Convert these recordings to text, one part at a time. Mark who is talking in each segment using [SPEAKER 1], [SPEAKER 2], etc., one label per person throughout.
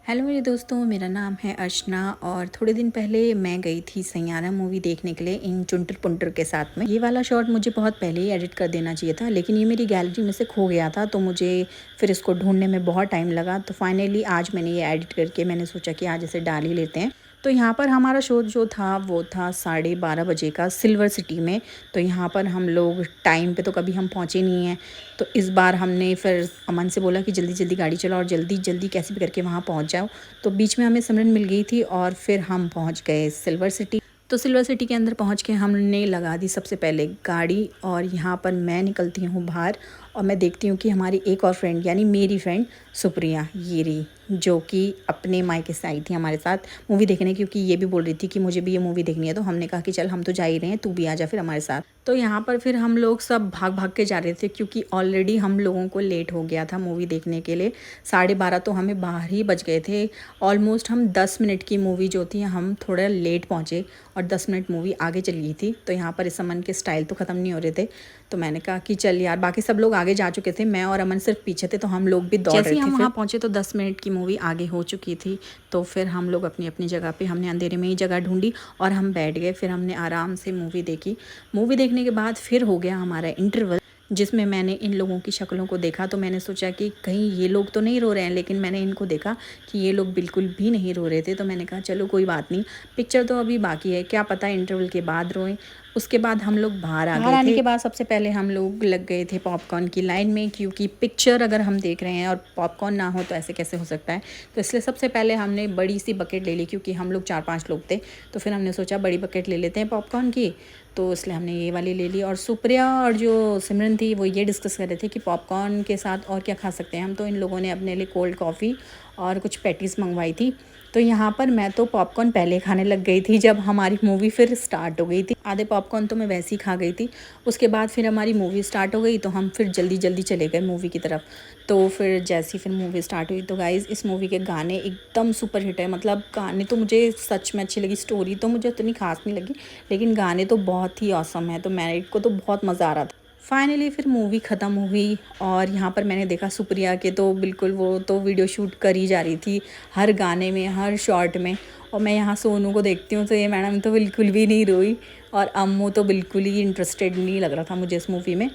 [SPEAKER 1] Hello मेरे दोस्तों, मेरा नाम है अर्चना और थोड़े दिन पहले मैं गई थी सैयारा मूवी देखने के लिए इन चुंटर पुंटर के साथ में। ये वाला शॉट मुझे बहुत पहले ही एडिट कर देना चाहिए था, लेकिन ये मेरी गैलरी में से खो गया था, तो मुझे फिर इसको ढूंढने में बहुत टाइम लगा। तो फाइनली आज मैंने ये एडिट करके मैंने सोचा कि आज इसे डाल ही लेते हैं। तो यहाँ पर हमारा शो जो था वो था 12:30 बजे का सिल्वर सिटी में। तो यहाँ पर हम लोग टाइम पे तो कभी हम पहुँचे नहीं हैं, तो इस बार हमने फिर अमन से बोला कि जल्दी जल्दी गाड़ी चलाओ और जल्दी जल्दी कैसे भी करके वहाँ पहुँच जाओ। तो बीच में हमें सिमरन मिल गई थी और फिर हम पहुँच गए सिल्वर सिटी। तो सिल्वर सिटी के अंदर पहुँच के हमने लगा दी सबसे पहले गाड़ी, और यहाँ पर मैं निकलती हूँ बाहर और मैं देखती हूँ कि हमारी एक और फ्रेंड यानी मेरी फ्रेंड सुप्रिया ये रही, जो कि अपने मायके से आई थी हमारे साथ मूवी देखने, क्योंकि ये भी बोल रही थी कि मुझे भी ये मूवी देखनी है। तो हमने कहा कि चल हम तो जा ही रहे हैं, तू भी आ जा फिर हमारे साथ। तो यहाँ पर फिर हम लोग सब भाग भाग के जा रहे थे, क्योंकि ऑलरेडी हम लोगों को लेट हो गया था मूवी देखने के लिए। 12:30 तो हमें बाहर ही बज गए थे। ऑलमोस्ट हम 10 मिनट की मूवी जो थी हम थोड़ा लेट पहुँचे और 10 मिनट मूवी आगे चल गई थी। तो यहाँ पर इस अमन के स्टाइल तो ख़त्म नहीं हो रहे थे, तो मैंने कहा कि चल यार, बाकी सब लोग आगे जा चुके थे, मैं और अमन सिर्फ पीछे थे, तो हम लोग भी दौड़ रहे थे। जैसे हम वहाँ पहुँचे तो 10 मिनट की मूवी आगे हो चुकी थी। तो फिर हम लोग अपनी अपनी जगह पे, हमने अंधेरे में ही जगह ढूंढी और हम बैठ गए। फिर हमने आराम से मूवी देखी। मूवी देखने के बाद फिर हो गया हमारा इंटरवल, जिसमें मैंने इन लोगों की शक्लों को देखा। तो मैंने सोचा कि कहीं ये लोग तो नहीं रो रहे हैं, लेकिन मैंने इनको देखा कि ये लोग बिल्कुल भी नहीं रो रहे थे। तो मैंने कहा चलो कोई बात नहीं, पिक्चर तो अभी बाकी है, क्या पता इंटरवल के बाद रोएं। उसके बाद हम लोग बाहर आ गए थे। आने के बाद सबसे पहले हम लोग लग गए थे पॉपकॉर्न की लाइन में, क्योंकि पिक्चर अगर हम देख रहे हैं और पॉपकॉर्न ना हो तो ऐसे कैसे हो सकता है। तो इसलिए सबसे पहले हमने बड़ी सी बकेट ले ली, क्योंकि हम लोग 4-5 लोग थे। तो फिर हमने सोचा बड़ी बकेट ले लेते हैं पॉपकॉर्न की, तो इसलिए हमने ये वाली ले ली। और सुप्रिया और जो सिमरन थी वो ये डिस्कस कर रहे थे कि पॉपकॉर्न के साथ और क्या खा सकते हैं हम। तो इन लोगों ने अपने लिए कोल्ड कॉफ़ी और कुछ पैटीज़ मंगवाई थी। तो यहाँ पर मैं तो पॉपकॉर्न पहले खाने लग गई थी जब हमारी मूवी फिर स्टार्ट हो गई थी। आधे पॉपकॉर्न तो मैं वैसे ही खा गई थी। उसके बाद फिर हमारी मूवी स्टार्ट हो गई, तो हम फिर जल्दी जल्दी चले गए मूवी की तरफ। तो फिर जैसी फिर मूवी स्टार्ट हुई, तो गाइज़ इस मूवी के गाने एकदम सुपर हिट है। मतलब गाने तो मुझे सच में अच्छी लगी, स्टोरी तो मुझे उतनी खास नहीं लगी, लेकिन गाने तो बहुत ही ऑसम है। तो मेरे को तो बहुत मज़ा आ रहा था। फाइनली फिर मूवी ख़त्म हुई और यहाँ पर मैंने देखा सुप्रिया के तो बिल्कुल वो तो वीडियो शूट कर ही जा रही थी, हर गाने में हर शॉट में। और मैं यहाँ सोनू को देखती हूँ तो ये मैडम तो बिल्कुल भी नहीं रोई, और अम्मू तो बिल्कुल ही इंटरेस्टेड नहीं लग रहा था मुझे इस मूवी में।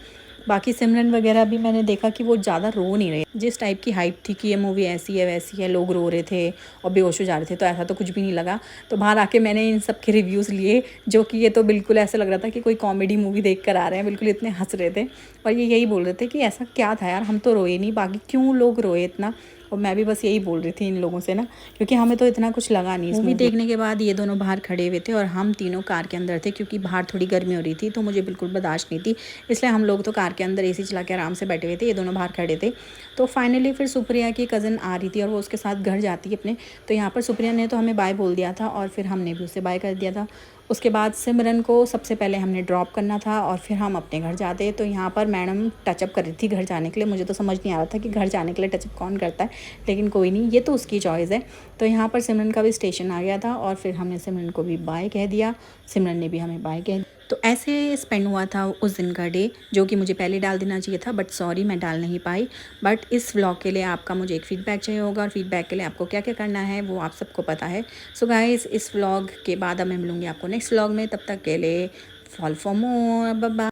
[SPEAKER 1] बाकी सिमरन वगैरह भी मैंने देखा कि वो ज़्यादा रो नहीं रहे। जिस टाइप की हाइप थी कि ये मूवी ऐसी है वैसी है, लोग रो रहे थे और बेहोश हो जा रहे थे, तो ऐसा तो कुछ भी नहीं लगा। तो बाहर आके मैंने इन सब के रिव्यूज़ लिए, जो कि ये तो बिल्कुल ऐसा लग रहा था कि कोई कॉमेडी मूवी देख कर आ रहे हैं, बिल्कुल इतने हंस रहे थे। और ये यही बोल रहे थे कि ऐसा क्या था यार, हम तो रोए नहीं, बाकी क्यों लोग रोए इतना। और मैं भी बस यही बोल रही थी इन लोगों से ना, क्योंकि हमें तो इतना कुछ लगा नहीं। मूवी देखने के बाद ये दोनों बाहर खड़े हुए थे और हम तीनों कार के अंदर थे, क्योंकि बाहर थोड़ी गर्मी हो रही थी तो मुझे बिल्कुल बर्दाश्त नहीं थी। इसलिए हम लोग तो कार के अंदर एसी चला के आराम से बैठे हुए थे, ये दोनों बाहर खड़े थे। तो फाइनली फिर सुप्रिया की कज़न आ रही थी और वो उसके साथ घर जाती है अपने। तो यहाँ पर सुप्रिया ने तो हमें बाय बोल दिया था और फिर हमने भी उसे बाय कर दिया था। उसके बाद सिमरन को सबसे पहले हमने ड्रॉप करना था और फिर हम अपने घर जाते। तो यहाँ पर मैडम टचअप कर रही थी घर जाने के लिए। मुझे तो समझ नहीं आ रहा था कि घर जाने के लिए टचअप कौन करता है, लेकिन कोई नहीं, ये तो उसकी चॉइस है। तो यहाँ पर सिमरन का भी स्टेशन आ गया था और फिर हमने सिमरन को भी बाय कह दिया, सिमरन ने भी हमें बाय कह दिया। तो ऐसे स्पेंड हुआ था उस दिन का डे, जो कि मुझे पहले डाल देना चाहिए था, बट सॉरी मैं डाल नहीं पाई। बट इस व्लॉग के लिए आपका मुझे एक फ़ीडबैक चाहिए होगा, और फीडबैक के लिए आपको क्या क्या करना है वो आप सबको पता है। सो गाइस, इस व्लॉग के बाद अब मैं मिलूँगी आपको नेक्स्ट व्लॉग में। तब तक के लिए follow for more, bye bye.